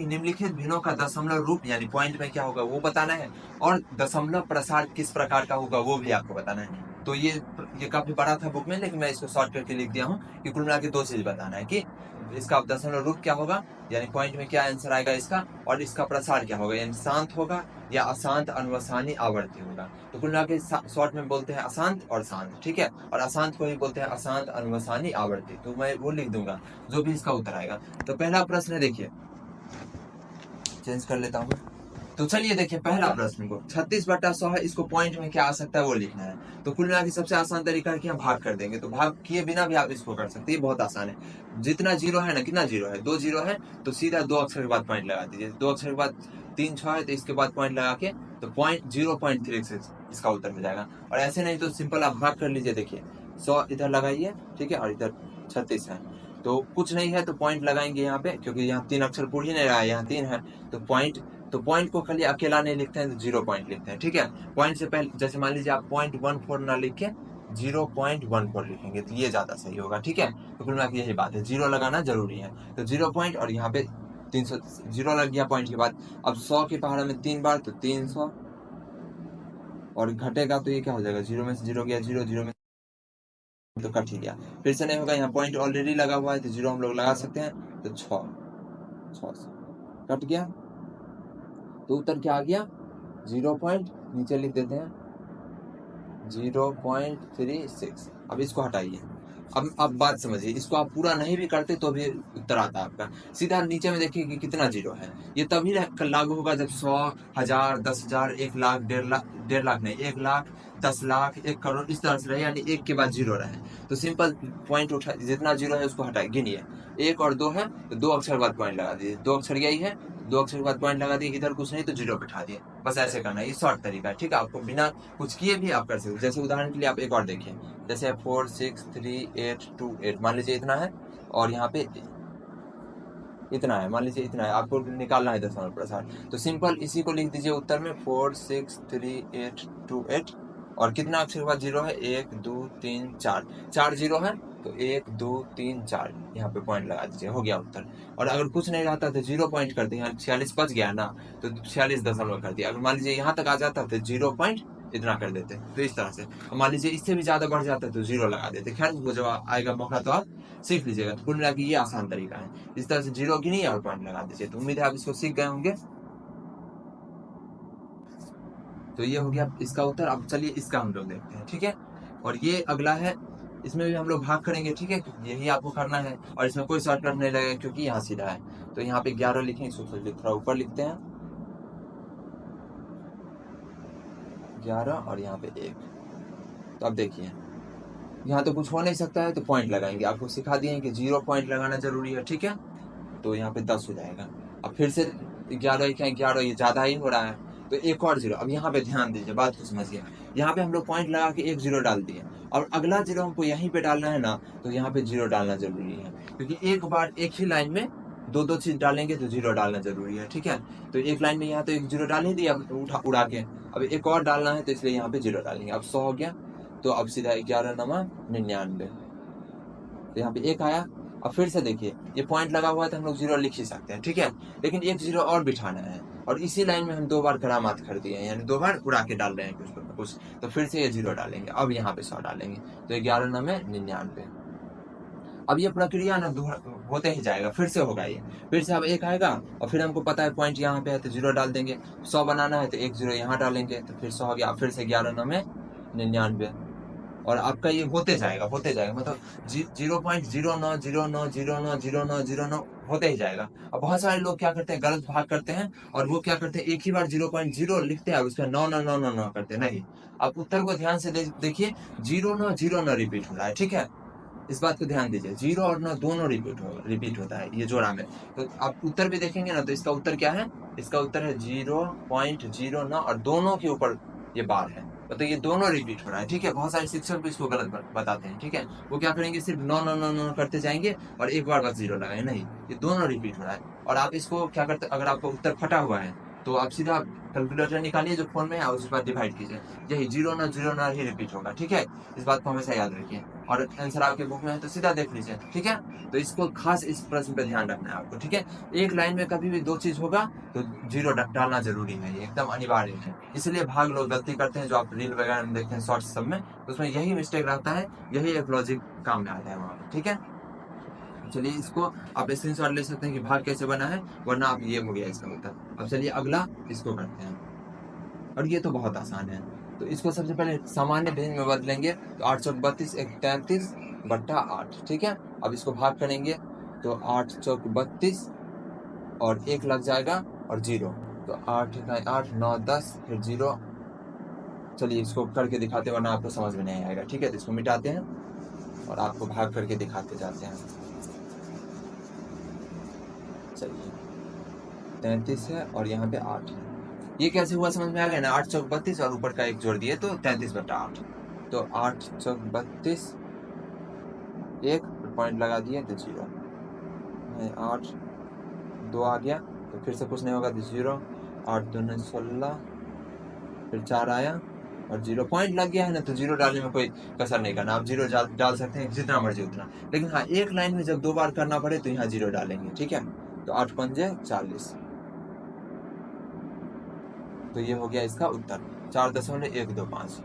निम्नलिखित भिन्नों का दशमलव रूप यानी पॉइंट में क्या होगा वो बताना है, और दशमलव प्रसार किस प्रकार का होगा वो भी आपको बताना है। तो ये काफी बड़ा था बुक में, लेकिन मैं इसको शॉर्ट करके लिख दिया हूँ कि कुल मिला के 2 चीज बताना है कि इसका दशमलव रूप क्या होगा, यानी पॉइंट में क्या आंसर आएगा इसका, और इसका प्रसार क्या होगा, यानी शांत होगा या अशांत अनुवसानी आवर्ती होगा। तो कुल मिला के शॉर्ट में बोलते हैं अशांत और शांत, ठीक है, और अशांत को ही बोलते हैं अशांत अनुवसानी आवर्ती। तो मैं वो लिख दूंगा जो भी इसका उत्तर आएगा। तो पहला प्रश्न है, देखिए चेंज कर लेता हूँ। तो चलिए देखिए पहला प्रश्न को 36/100 है, इसको पॉइंट में क्या आ सकता है वो लिखना है। तो कुल मिला के सबसे आसान तरीका है कि हम भाग कर देंगे, तो भाग किए बिना भी आप इसको कर सकते हैं, ये बहुत आसान है। जितना जीरो है ना, कितना जीरो है, 2 जीरो है, तो सीधा 2 अक्षर के बाद पॉइंट लगा दीजिए। 2 अक्षर के बाद 3 6 है, तो इसके बाद पॉइंट लगा के तो पॉइंट 0.36 इसका उत्तर हो जाएगा। और ऐसे नहीं तो सिंपल आप भाग कर लीजिए। देखिए 100 इधर लगाइए, ठीक है, और इधर 36 है, तो कुछ नहीं है तो पॉइंट लगाएंगे यहाँ पे, क्योंकि यहाँ 3 अक्षर पूरी ही नहीं रहा है, यहाँ 3 है, तो पॉइंट को खाली अकेला नहीं लिखते हैं, तो 0 पॉइंट लिखते हैं, ठीक है। पॉइंट से पहले जैसे मान लीजिए आप 0.14 ना लिख के 0.14 लिखेंगे तो ये ज्यादा सही होगा, ठीक है। तो कुल मिला के यही बात है, 0 लगाना जरूरी है। तो 0 पॉइंट, और यहाँ पे 300 0 लग गया पॉइंट के बाद। अब 100 के पहाड़ा में 3 बार, तो 300, और घटेगा तो ये क्या हो जाएगा, 0 में से 0 गया 0, 0 में तो कट ही गया, फिर से नहीं होगा। यहाँ पॉइंट ऑलरेडी लगा हुआ है, तो 0 हम लोग लगा सकते हैं, तो 6 से कट गया, तो उत्तर क्या आ गया, 0 पॉइंट, नीचे लिख देते हैं 0.36। अब इसको हटाइए। अब बात समझिए, इसको आप पूरा नहीं भी करते तो भी उत्तर आता है आपका। सीधा नीचे में देखिए कि कितना जीरो है। ये तभी लागू होगा जब 100, 1000, 10,000, 1,00,000, 1,50,000 नहीं, 1,00,000, 10,00,000, 1 करोड़ इस तरह से रहे, यानी 1 के बाद जीरो रहे। तो सिंपल पॉइंट उठा, जितना जीरो है उसको हटाए, गिनिए। 1 और 2 है, तो 2 अक्षर बाद पॉइंट लगा दीजिए, 2 अक्षर यही है, 2 अक्षर के बाद पॉइंट लगा दिए, इधर कुछ नहीं तो 0 बिठा दिए। बस ऐसे करना है, ये शॉर्ट तरीका है, ठीक है। आपको बिना कुछ किए भी आप कर सकते हो। जैसे उदाहरण के लिए आप एक और देखिए, जैसे 4 6 3 8 2 8, मान लीजिए इतना है, और यहाँ पे इतना है, मान लीजिए इतना है, आपको निकालना है दशमलव प्रसार। तो सिंपल इसी को लिख दीजिए उत्तर में 4 6 3 8 2 8, और कितना अक्षर के बाद जीरो है, 1 2 3 4, 4 जीरो है, तो 1 2 3 4 यहाँ पे पॉइंट लगा दीजिए, हो गया उत्तर। और अगर कुछ नहीं रहता तो 0 पॉइंट कर दिए, 46 बच गया ना, तो 46 दशमलव कर दिया। अगर मान लीजिए यहाँ तक आ जाता तो 0 पॉइंट इतना कर देते, तो इस तरह से। मान लीजिए इससे भी ज्यादा बढ़ जाता तो 0 लगा देते। खैर वो जब आएगा मौका तो आप सीख लीजिएगा। तो कुल मिला के ये आसान तरीका है, इस तरह से 0 गिनिए और पॉइंट लगा दीजिए। तो उम्मीद है आप इसको सीख गए होंगे। तो ये हो गया इसका उत्तर। अब चलिए इसका हम लोग देखते हैं, ठीक है। और ये अगला है, इसमें भी हम लोग भाग करेंगे, ठीक है, यही आपको करना है, और इसमें कोई शॉर्टकट नहीं लगेगा क्योंकि यहाँ सीधा है। तो यहाँ पे 11 लिखें, इसको थोड़ा ऊपर लिखते हैं, 11, और यहाँ पे 1। तो अब देखिए यहाँ तो कुछ हो नहीं सकता है, तो पॉइंट लगाएंगे। आपको सिखा दिए कि 0 पॉइंट लगाना जरूरी है, ठीक है। तो यहाँ पे 10 हो जाएगा। अब फिर से 11 क्या 11, ये ज्यादा ही हो रहा है, तो एक और 0। अब यहाँ पे ध्यान दीजिए, बात को समझिए। यहाँ पे हम लोग पॉइंट लगा के 1 0 डाल दिए, और अगला 0 हमको यहीं पे डालना है ना, तो यहाँ पे 0 डालना जरूरी है, क्योंकि एक बार एक ही लाइन में दो चीज डालेंगे तो 0 डालना जरूरी है, ठीक है। तो एक लाइन में यहाँ तो 1 0 डाल ही दिया उड़ा के, अब एक और डालना है, तो इसलिए यहाँ पे 0 डालेंगे। अब 100 हो गया, तो अब सीधा 11 नमा 99, तो यहाँ पे 1 आया। अब फिर से देखिए, ये पॉइंट लगा हुआ है तो हम लोग 0 लिख ही सकते हैं, ठीक है, लेकिन 1 0 और बिठाना है, और इसी लाइन में हम 2 बार करामात कर दिए हैं, यानी 2 बार उड़ा के डाल रहे हैं कुछ, तो फिर से ये 0 डालेंगे। अब यहाँ पे 100 डालेंगे, तो 11 9 99। अब ये प्रक्रिया ना होते ही जाएगा, फिर से होगा ये, फिर से अब 1 आएगा, और फिर हमको पता है पॉइंट यहाँ पे है तो 0 डाल देंगे। 100 बनाना है तो 1 0 यहाँ डालेंगे, तो फिर 100 हो गया। फिर से 11 9 99, और आपका ये होते जाएगा, मतलब 0.0909090909 होते ही जाएगा। अब बहुत सारे लोग क्या करते हैं, गलत भाग करते हैं, और वो क्या करते हैं, एक ही बार 0.0 लिखते हैं, उसका 9 करते हैं। नहीं, आप उत्तर को ध्यान से देखिए, 0 9 रिपीट हो रहा है, ठीक है, इस बात को ध्यान दीजिए। 0 और 9 दोनों रिपीट होता है ये जोड़ा में। तो आप उत्तर भी देखेंगे ना, तो इसका उत्तर क्या है, इसका उत्तर है 0.09, और दोनों के ऊपर ये बार है, तो ये दोनों रिपीट हो रहा है, ठीक है। बहुत सारे शिक्षक भी इसको गलत बताते हैं, ठीक है। वो क्या करेंगे, सिर्फ 9 करते जाएंगे, और एक बार बस 0 लगाए, नहीं, ये दोनों रिपीट हो रहा है। और आप इसको क्या करते, अगर आपका उत्तर फटा हुआ है तो आप सीधा कैलकुलेटर निकालिए जो फोन में है, उसके बाद डिवाइड कीजिए, यही 0 9 ही रिपीट होगा, ठीक है। इस बात को हमेशा याद रखिए। और आंसर आपके बुक में है तो सीधा देख लीजिए, ठीक है। तो इसको खास इस प्रश्न पे ध्यान रखना है आपको, ठीक है। एक लाइन में कभी भी दो चीज होगा तो जीरो डालना जरूरी है, ये एकदम अनिवार्य है। इसलिए भाग लोग गलती करते हैं, जो आप रील वगैरह में देखते हैं शॉर्ट्स सब में, तो उसमें यही मिस्टेक रहता है, यही एक लॉजिक काम में आता है वहाँ पे, ठीक है। चलिए इसको आप स्क्रीनशॉट ले सकते हैं कि भाग कैसे बना है, वरना आप ये हो गया इसका उत्तर। अब चलिए अगला इसको करते हैं, और ये तो बहुत आसान है। तो इसको सबसे पहले सामान्य भेद में बदलेंगे, तो 8 चौक 32 एक 33 बट्टा 8, ठीक है। अब इसको भाग करेंगे तो 8 चौक 32 और 1 लग जाएगा और 0, तो 8 8 9 10 फिर 0। चलिए इसको करके दिखाते, वरना आपको समझ में नहीं आएगा, ठीक है। तो इसको मिटाते हैं और आपको भाग करके दिखाते जाते हैं। चलिए 33 है और यहाँ पे 8 है, ये कैसे हुआ समझ में आ गया ना। 8 चौक 32 और ऊपर का 1 जोड़ दिए तो 33 बटा 8, तो 8 चौक 32 1 पॉइंट लगा दिए तो 0, 8 2 आ गया तो फिर से कुछ नहीं होगा तो 0, 8 2 9 16 फिर 4 आया और 0 पॉइंट लग गया है ना, तो 0 डालने में कोई कसर नहीं करना, आप 0 डाल सकते हैं जितना मर्जी उतना, लेकिन हाँ एक लाइन में जब 2 बार करना पड़े तो यहाँ 0 डालेंगे, ठीक है। तो 8 पंजे 40, तो ये हो गया इसका उत्तर 4.125,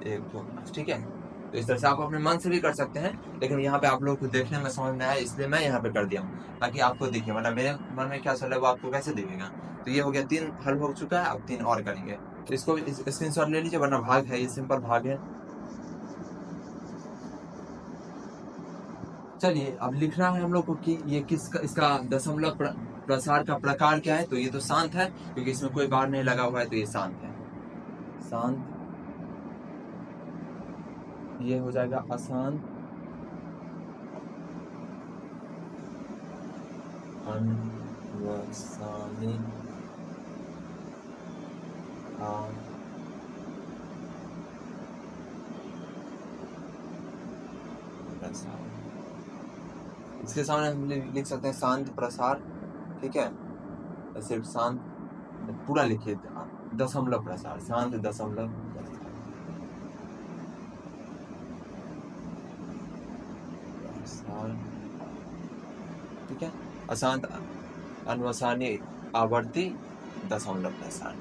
ठीक है। तो इस तरह से आप अपने मन से भी कर सकते हैं, लेकिन यहाँ पे आप लोग को देखने में समझ में आया इसलिए मैं यहाँ पे कर दिया हूँ, ताकि आपको दिखे, वरना मेरे मन में क्या चल रहा है वो आपको कैसे दिखेगा। तो ये हो गया 3 हल हो चुका है, अब 3 और करेंगे, तो इसको स्क्रीनशॉट ले लीजिए, वरना भाग है, ये सिंपल भाग है। चलिए अब लिखना है हम लोग को कि ये किसका, इसका दशमलव प्रसार का प्रकार क्या है। तो ये तो शांत है, क्योंकि इसमें कोई बार नहीं लगा हुआ है, तो ये शांत है, शांत। ये हो जाएगा अशांत, अनवसानी, इसके सामने हम लिख सकते हैं शांत प्रसार, ठीक है। सिर्फ शांत पूरा लिखिए, दशमलव प्रसार, शांत दशमलव प्रसार, ठीक है। अशांत अनवसानी आवर्ती दशमलव प्रसार।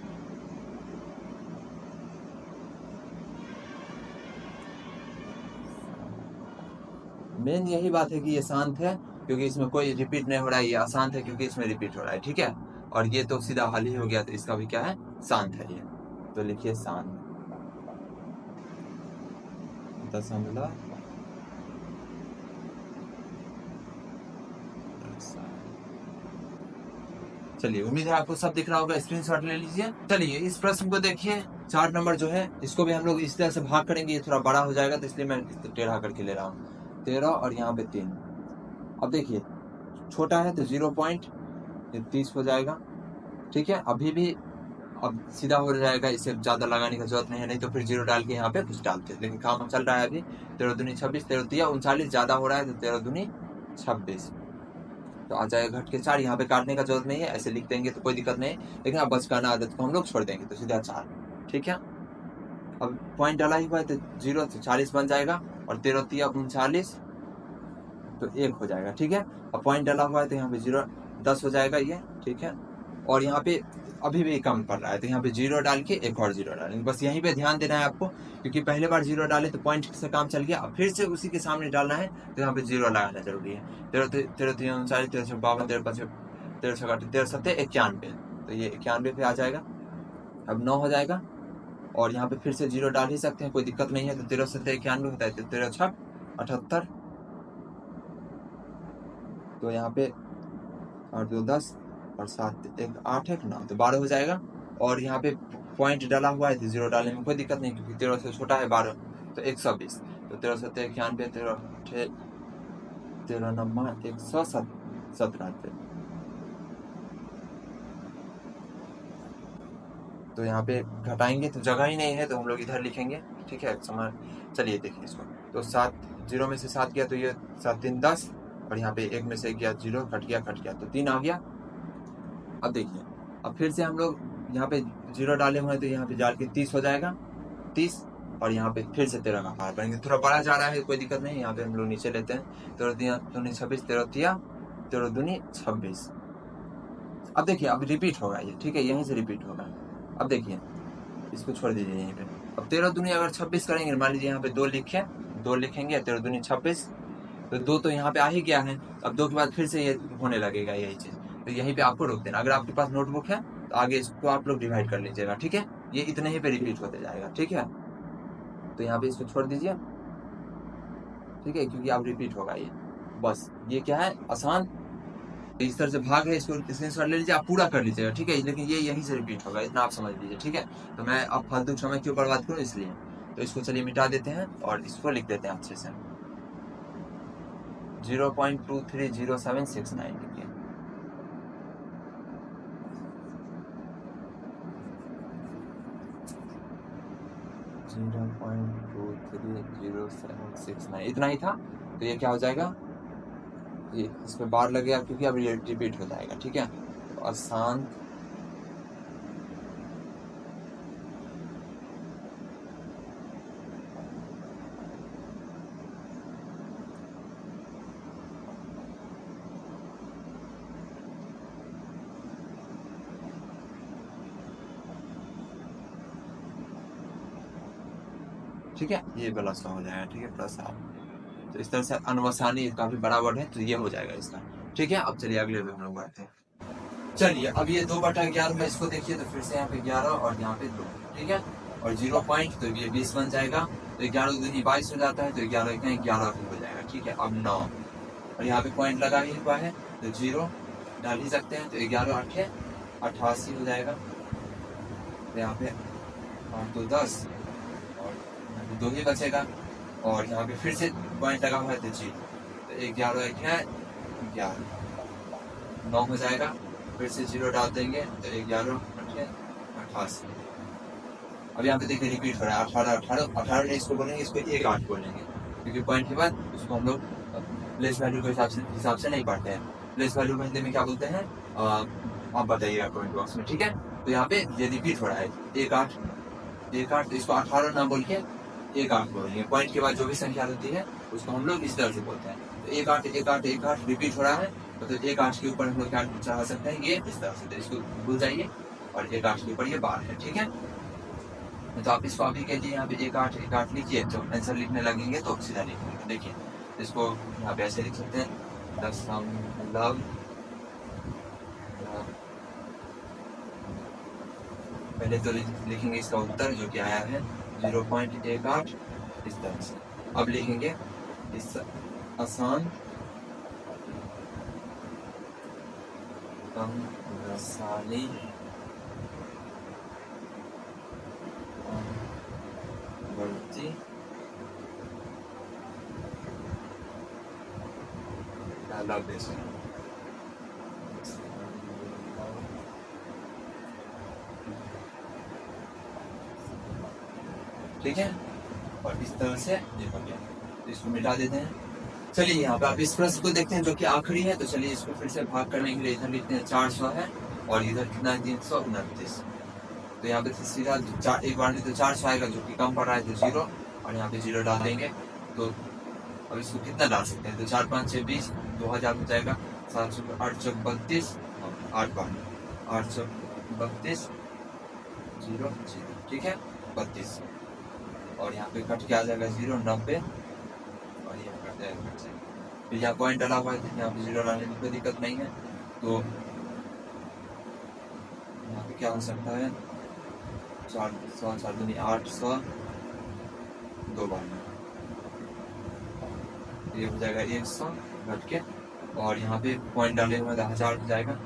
मेन यही बात है कि ये शांत है क्योंकि इसमें कोई रिपीट नहीं हो रहा है, ये अशांत है क्योंकि इसमें रिपीट हो रहा है, ठीक है। और ये तो सीधा हल ही हो गया, तो इसका भी क्या है, शांत है ये। तो लिखिए शांत दशमलव चलिए उम्मीद है आपको सब दिख रहा होगा, स्क्रीनशॉट ले लीजिए। चलिए इस प्रश्न को देखिए, 4 नंबर जो है इसको भी हम लोग इस तरह से भाग करेंगे, ये थोड़ा बड़ा हो जाएगा तो इसलिए मैं टेढ़ा करके ले रहा हूँ, 13 और यहाँ पे 3। अब देखिए छोटा है तो 0.30 हो जाएगा, ठीक है। अभी भी अब सीधा हो जाएगा, इसे ज्यादा लगाने की जरूरत नहीं है, नहीं तो फिर 0 डाल के यहाँ पे कुछ डालते, लेकिन काम चल रहा है अभी। 13 दूनी 26, 13 तिया 39, ज्यादा हो रहा है तो 13 दूनी 26, तो आ जाएगा घट के 4। यहाँ पे काटने का जरूरत नहीं है, ऐसे लिख देंगे तो कोई दिक्कत नहीं, लेकिन अब बचकाना आदत को हम लोग छोड़ देंगे, तो सीधा 4, ठीक है। अब पॉइंट डाला ही हुआ है तो 0 से 40 बन जाएगा, और 13 तिया 39 तो 1 हो जाएगा, ठीक है। अब पॉइंट डाला हुआ है तो यहाँ पे 0 10 हो जाएगा ये, ठीक है। और यहाँ पे अभी भी कम पड़ रहा है तो यहाँ पे 0 डाल के एक और 0 डालेंगे, बस यहीं पे ध्यान देना है आपको, क्योंकि पहले बार 0 डाले तो पॉइंट से काम चल गया, अब फिर से उसी के सामने डालना है तो यहाँ पे 0 लगाना जरूरी है। 13 13 39 13 52 13 55 13 56 13 7 91, तो ये 91 पे आ जाएगा। अब 9 हो जाएगा, और यहाँ पे फिर से 0 डाल ही सकते हैं, कोई दिक्कत नहीं है। तो 13 7 91 होता है, तो 13 6 78, तो यहाँ पे 8 2 10 और 7 1 8 1 9, तो 12 हो जाएगा। और यहाँ पे पॉइंट डाला हुआ है तो 0 डालने में कोई दिक्कत नहीं, क्योंकि 13 से छोटा है 12, तो 120, तो 13 7 91 13 13 9 197, तो यहाँ पे घटाएंगे तो जगह ही नहीं है, तो हम लोग इधर लिखेंगे, ठीक है। समान चलिए देखिए इसको, तो 7 0 में से 7 गया तो ये 7 3 10, और यहाँ पे 1 में से गया 0, कट गया तो 3 आ गया। अब देखिए अब फिर से हम लोग यहाँ पे 0 डाले हुए हैं तो यहाँ पे डाल के 30 हो जाएगा, 30 और यहाँ पे फिर से 13 का पहाड़ बनेंगे। थोड़ा बड़ा जा रहा है, कोई दिक्कत नहीं, यहाँ पे हम लोग नीचे लेते हैं। 13 दूनी 26, 13 दूनी 26। अब देखिए अब रिपीट होगा ये, ठीक है, यहीं से रिपीट होगा। अब देखिए इसको छोड़ दीजिए यहीं पे। अब 13 दूनी अगर 26 करेंगे, मान लीजिए यहाँ पे 2 लिखे, 2 लिखेंगे, 13 दूनी 26, तो 2 तो यहाँ पे आ ही गया है। अब 2 के बाद फिर से ये होने लगेगा यही चीज, तो यहीं पे आपको रोक देना। अगर आपके पास नोटबुक है तो आगे इसको आप लोग डिवाइड कर लीजिएगा, ठीक है। ये इतने ही पे रिपीट होते जाएगा, ठीक है। तो यहाँ पे इसको छोड़ दीजिए, ठीक है, क्योंकि अब रिपीट होगा ये। बस ये क्या है, आसान इस तरह से भाग है, इसको स्क्रीनशॉट ले लीजिए, आप पूरा कर लीजिएगा, ठीक है। लेकिन ये यहीं से रिपीट होगा, इतना आप समझ लीजिए, ठीक है। तो मैं अब फालतू समय क्यों बर्बाद करूँ, इसलिए। तो इसको चलिए मिटा देते हैं और इसको लिख देते हैं अच्छे से। 0.230769 लिखिए। इतना ही था। तो ये क्या हो जाएगा, ये इस पे बार लगेगा क्योंकि अब ये रिपीट हो जाएगा, ठीक है। तो आसान ठीक है, ये वाला सा हो जाएगा, ठीक है, प्लस आप। तो इस तरह से अनवसानी काफी बड़ा वर्ड है, तो ये हो जाएगा इसका, ठीक है। अब चलिए अगले पे हम लोग बढ़ते हैं। चलिए अब ये 2/11 में इसको देखिए, तो फिर से यहाँ पे 11 और यहाँ पे 2, ठीक है। और 0 पॉइंट, तो ये 20 बन जाएगा। तो 11 दूनी 22 हो जाता है, तो 11 11 हो जाएगा, ठीक है। अब 9 और यहाँ पे पॉइंट लगा ही हुआ है, तो 0 डाल ही सकते हैं। तो 11 8 88 हो जाएगा। तो यहाँ पे 8 2 10 और 2 ही बचेगा। और यहाँ पे फिर से पॉइंट लगा हुआ है, तो 0। तो 11 1 है 11, 9 हो जाएगा। फिर से 0 डाल देंगे, तो 11 8 88। अब यहाँ पे देखिए रिपीट हो रहा है, 18 18 18 नहीं इसको बोलेंगे, इसको 1 8 बोलेंगे, क्योंकि पॉइंट के बाद उसको हम लोग प्लेस वैल्यू के हिसाब से नहीं पढ़ते हैं। प्लेस वैल्यू में हिंदी में क्या बोलते हैं, आप बताइएगा कमेंट बॉक्स में, ठीक है। तो यहाँ पे ये रिपीट हो रहा है 1 8 1 8, तो इसको 18 ना बोल के 1 8 बोलेंगे। पॉइंट के बाद जो भी संख्या होती है उसको हम लोग इस तरह से बोलते हैं। तो 1 8 1 8 1 8 रिपीट हो रहा है, तो 1 8 के ऊपर हम लोग क्या चढ़ा सकते हैं, ये इस तरह से। तो इसको भूल जाइए, और 1 8 के ऊपर ये 12 है, ठीक है। तो आप इसको अभी के लिए यहाँ पे 1 8 1 8 लिखिए, तो आंसर लिखने लगेंगे तो सीधा लिखेंगे। देखिए इसको यहाँ पे ऐसे लिख सकते हैं, दशमलव, पहले तो लिखेंगे इसका उत्तर जो कि आया है 0.18 इस तरह से। अब लिखेंगे इस आसान आसानी बढ़ती ठीक है। और इस तरह से ये हो गया, तो इसको मिटा देते हैं। चलिए यहाँ पे आप इस प्रश्न को देखते हैं जो कि आखिरी है। तो चलिए इसको फिर से भाग करने के लिए इधर लिखते हैं 400 है, और इधर कितना है 329। तो यहाँ पे सीधा एक बार में तो 400 आएगा, जो कि कम पड़ रहा है, तो 0, और यहाँ पे 0 डाल देंगे। तो अब इसको कितना डाल सकते हैं, तो 4 5 6 20, 2000 हो जाएगा। 7 8 चौक 32, 8 बार 8 चौक 32, 0 0, ठीक है, 32। और यहाँ पे कट के आ जाएगा 0 90, और यहाँ कट जाएगा। फिर यहाँ पॉइंट डाला हुआ है, यहाँ पे 0 डालने में कोई दिक्कत नहीं है। तो यहाँ पे क्या हो सकता है, 400 4 दूनी 800, 2 बार में ये हो जाएगा 100 घट के, और यहाँ पे पॉइंट डाले हुए 1000 हो जाएगा।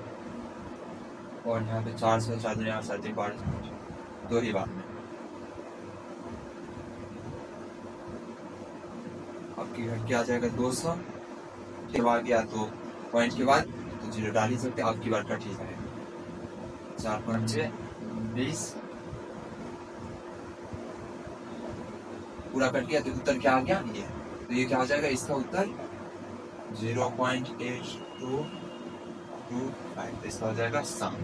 और यहाँ पे 400 4 दूनी 8 7 12, 2 ही बार में आपकी घट के आ जाएगा 200 के बाद गया, तो पॉइंट के बाद तो 0 डाल ही सकते, आपकी बार कट ही जाएगा। 4 5 6 20, पूरा कट गया, तो उत्तर क्या आ गया, ये। तो ये क्या हो जाएगा, इसका उत्तर 0.8225, इसका हो जाएगा सम।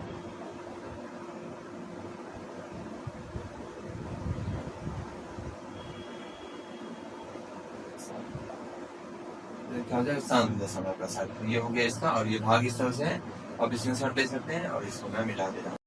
क्या हो जाएगा, शांत दशमलव प्रसार। तो ये हो गया इसका, और ये भाग इस तरह से है। अब स्क्रीनशॉट ले सकते हैं और इसको मैं मिटा दे रहा हूँ।